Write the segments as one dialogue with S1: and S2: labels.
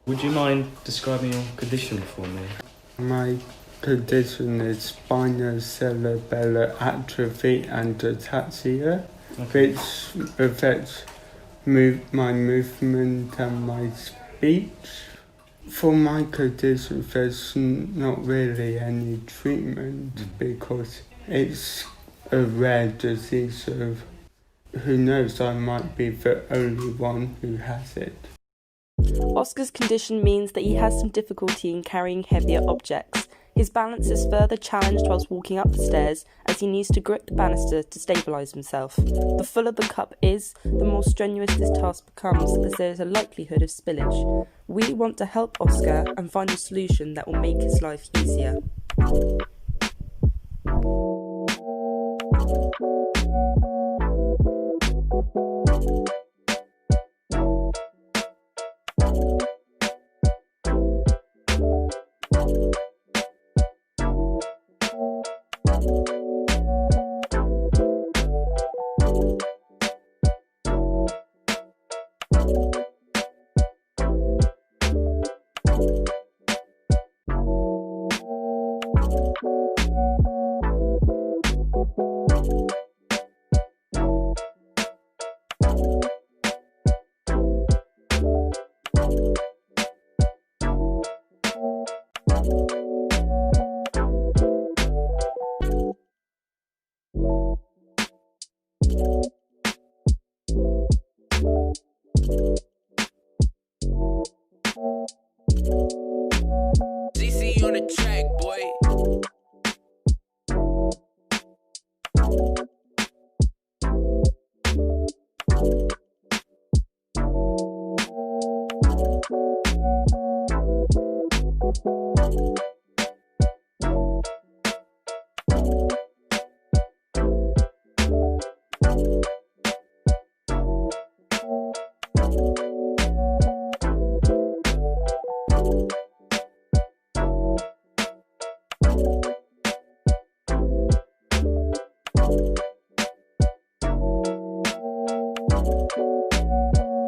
S1: Would you mind describing your condition for me?
S2: My condition is spinal cerebellar atrophy and ataxia, which affects my movement and my speech. For my condition, there's not really any treatment because it's a rare disease, so who knows, I might be the only one who has it.
S3: Oscar's condition means that he has some difficulty in carrying heavier objects. His balance is further challenged whilst walking up the stairs as he needs to grip the banister to stabilise himself. The fuller the cup is, the more strenuous this task becomes as there is a likelihood of spillage. We want to help Oscar and find a solution that will make his life easier.
S4: DC on the track, boy.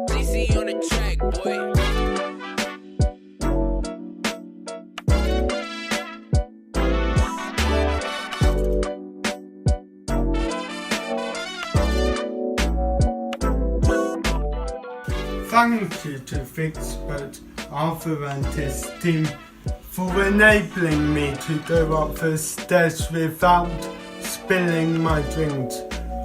S4: DC on the track, boy.
S2: Thank you to Fixperts, Arthur and his team for enabling me to go up the stairs without spilling my drinks.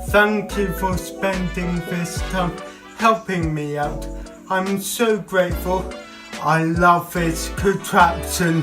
S2: Thank you for spending this time helping me out. I'm so grateful. I love this contraption.